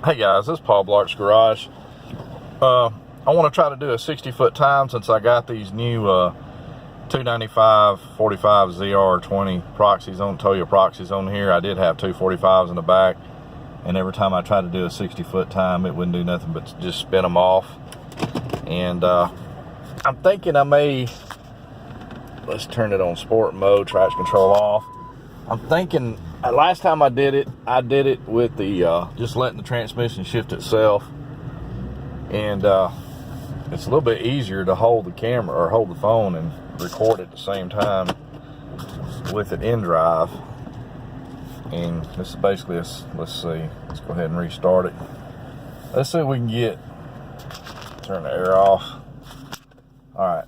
Hey guys, this is Paul Blark's Garage. I want to try to do a 60-foot time since I got these new 295 45 ZR20 proxies on Toyo proxies on here. I did have two 45s in the back, and every time I tried to do a 60-foot time, it wouldn't do nothing but just spin them off. And I'm thinking I may, let's turn it on sport mode, traction control off. I'm thinking last time I did it with the just letting the transmission shift itself, and it's a little bit easier to hold the camera or hold the phone and record at the same time with it in drive. And this is basically let's see, let's go ahead and restart it. Let's see if we can turn the air off. All right.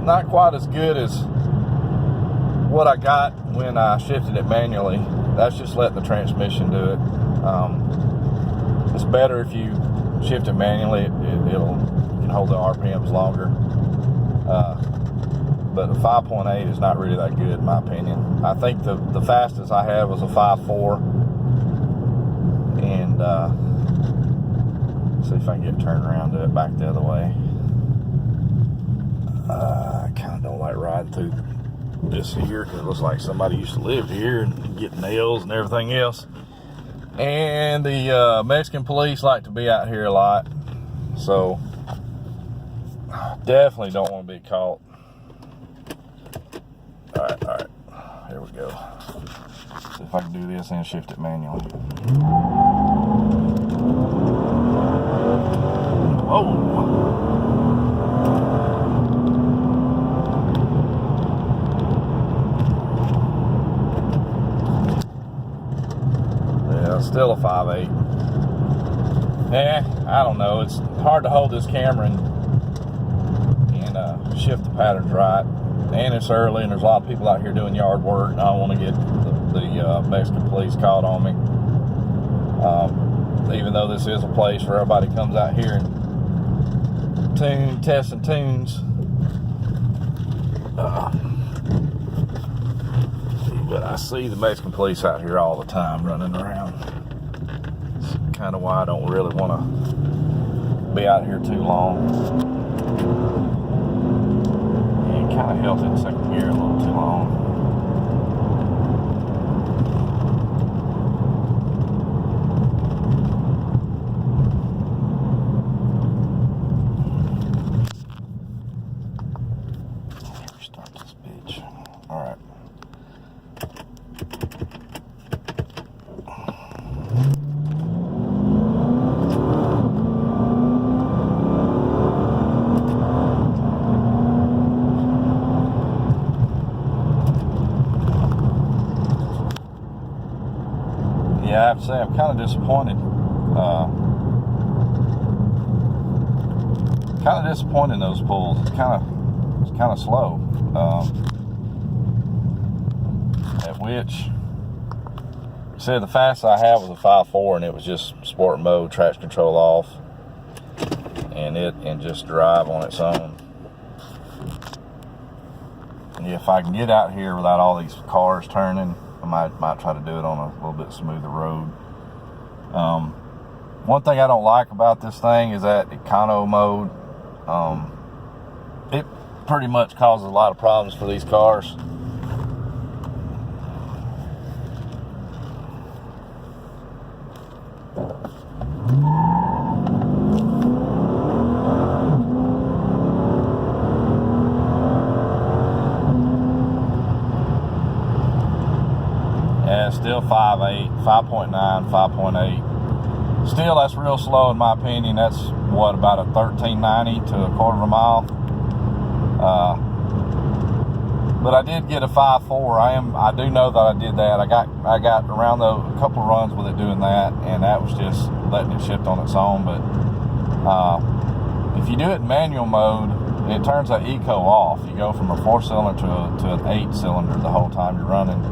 Not quite as good as what I got when I shifted it manually. That's just letting the transmission do it. It's better if you shift it manually. It'll you can hold the RPMs longer. But the 5.8 is not really that good in my opinion. I think the fastest I had was a 5.4. And see if I can get turned around, do it back the other way. I kind of don't like riding through this here because it looks like somebody used to live here and get nails and everything else. And the Mexican police like to be out here a lot, so definitely don't want to be caught. All right, here we go. See if I can do this and shift it manually. Whoa. Still a 5.8. I don't know. It's hard to hold this camera and shift the patterns right. And it's early, and there's a lot of people out here doing yard work, and I don't want to get the Mexican police caught on me. Even though this is a place where everybody comes out here and tests and tunes. But I see the Mexican police out here all the time running around. It's kind of why I don't really want to be out here too long. And kind of held it in second gear a little too long. Restart this bitch. All right. Yeah, I have to say I'm kind of disappointed. Kind of disappointed in those pulls. It's kind of slow. At which, say the fastest I had was a 5.4, and it was just sport mode, traction control off, and just drive on its own. And if I can get out here without all these cars turning, I might try to do it on a little bit smoother road. One thing I don't like about this thing is that econo mode, it pretty much causes a lot of problems for these cars. Yeah, still 5.8, 5.9, 5.8. Still, that's real slow in my opinion. That's what, about a 1390 to a quarter of a mile. But I did get a 5.4. I do know that I did that. I got around a couple runs with it doing that, and that was just letting it shift on its own. But if you do it in manual mode, it turns that eco off. You go from a 4-cylinder to an 8-cylinder the whole time you're running.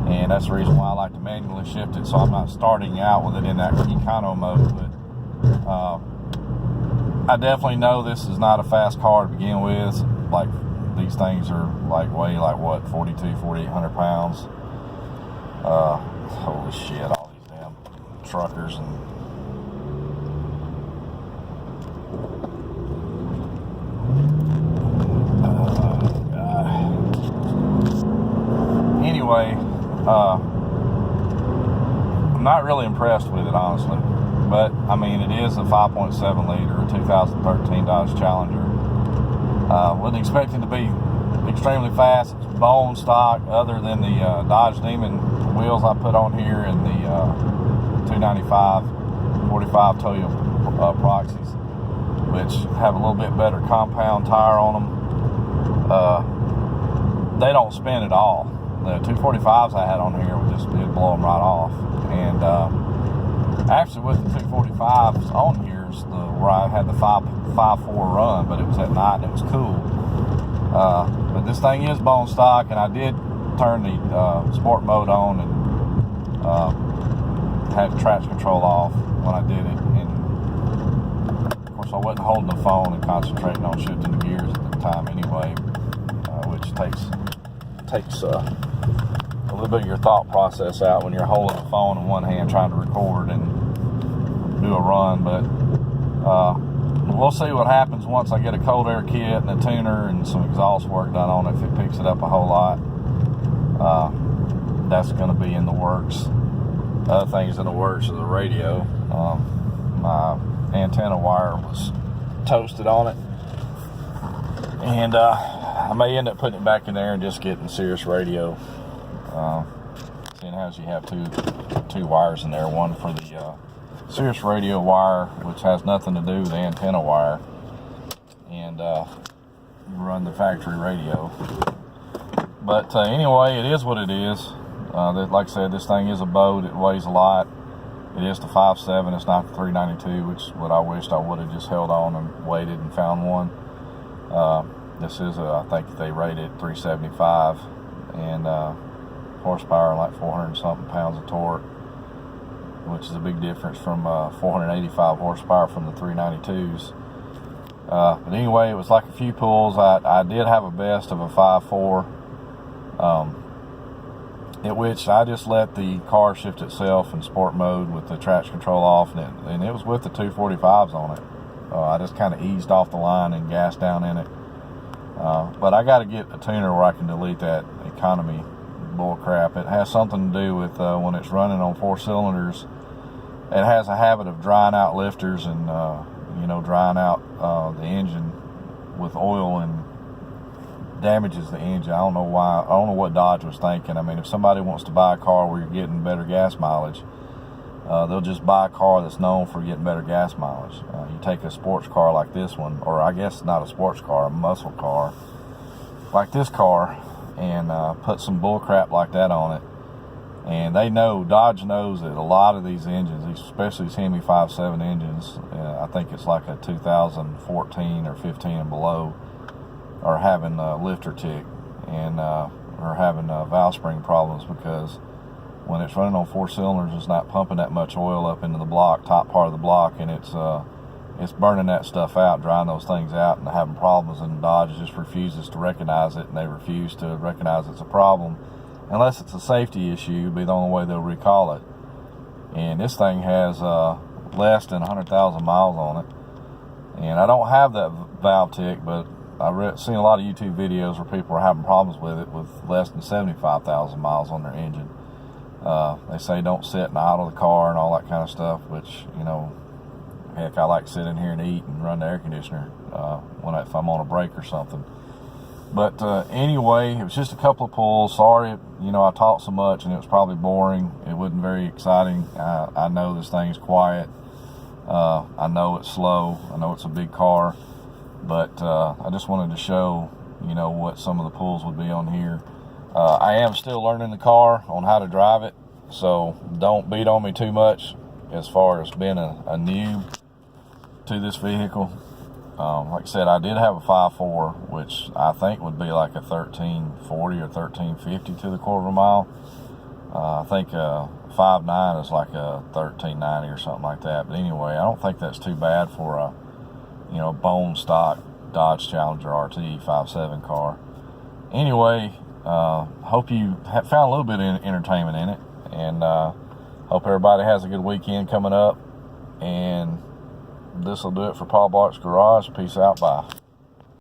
And that's the reason why I like to manually shift it, so I'm not starting out with it in that econo mode. But I definitely know this is not a fast car to begin with. Like, these things are like weigh like what, 4,800 pounds. Holy shit, all these damn truckers and anyway, I'm not really impressed with it, honestly. But I mean, it is a 5.7 liter, a 2013 Dodge Challenger. Wasn't expecting to be extremely fast. It's bone stock, other than the Dodge Demon wheels I put on here and the 295 45 Toyo Proxies, which have a little bit better compound tire on them. They don't spin at all. The 245s I had on here would just blow them right off. And actually, with the 245s on here is where I had the 5.4 run, but it was at night and it was cool. But this thing is bone stock, and I did turn the sport mode on and had the traction control off when I did it. And of course, I wasn't holding the phone and concentrating on shifting the gears at the time anyway, which takes a little bit of your thought process out when you're holding the phone in one hand trying to record and do a run. But we'll see what happens once I get a cold air kit and a tuner and some exhaust work done on it. If it picks it up a whole lot, that's going to be in the works. Other things in the works are the radio. My antenna wire was toasted on it, and I may end up putting it back in there and just getting Sirius radio. Seeing as you have two wires in there, one for the Sirius radio wire, which has nothing to do with the antenna wire, and run the factory radio. But anyway, it is what it is. Like I said, this thing is a boat. It weighs a lot. It is the 5.7. It's not the 392, which is what I wished I would have just held on and waited and found one. This is I think they rated 375 and horsepower, like 400 something pounds of torque, which is a big difference from 485 horsepower from the 392s. But anyway, it was like a few pulls. I did have a best of a 5.4, at which I just let the car shift itself in sport mode with the traction control off, and it was with the 245s on it. I just kind of eased off the line and gassed down in it. But I got to get a tuner where I can delete that economy bull crap. It has something to do with when it's running on 4 cylinders. It has a habit of drying out lifters and drying out the engine with oil, and damages the engine. I don't know why. I don't know what Dodge was thinking. I mean, if somebody wants to buy a car where you're getting better gas mileage, they'll just buy a car that's known for getting better gas mileage. You take a sports car like this one, or I guess not a sports car, a muscle car like this car, and put some bull crap like that on it. And Dodge knows that a lot of these engines, especially these Hemi 5.7 engines, I think it's like a 2014 or 15 and below, are having lifter tick and are having valve spring problems, because when it's running on 4 cylinders, it's not pumping that much oil up into the top part of the block, and it's burning that stuff out, drying those things out, and having problems. And Dodge just refuses to recognize it, and they refuse to recognize it's a problem unless it's a safety issue. It'd be the only way they'll recall it. And this thing has less than 100,000 miles on it, and I don't have that valve tick, but I've seen a lot of YouTube videos where people are having problems with it with less than 75,000 miles on their engine. They say don't sit and idle the car and all that kind of stuff, which, heck, I like to sit in here and eat and run the air conditioner if I'm on a break or something. But anyway, it was just a couple of pulls. Sorry, I talked so much and it was probably boring. It wasn't very exciting. I know this thing's quiet. I know it's slow. I know it's a big car. But I just wanted to show, what some of the pulls would be on here. I am still learning the car on how to drive it, so don't beat on me too much as far as being a noob to this vehicle. Like I said, I did have a 5.4, which I think would be like a 1340 or 1350 to the quarter of a mile. I think 5.9 is like a 1390 or something like that. But anyway, I don't think that's too bad for you know, bone stock Dodge Challenger RT 5.7 car. Anyway, hope you have found a little bit of entertainment in it, and hope everybody has a good weekend coming up. And this will do it for Paul Bart's Garage. Peace out. Bye.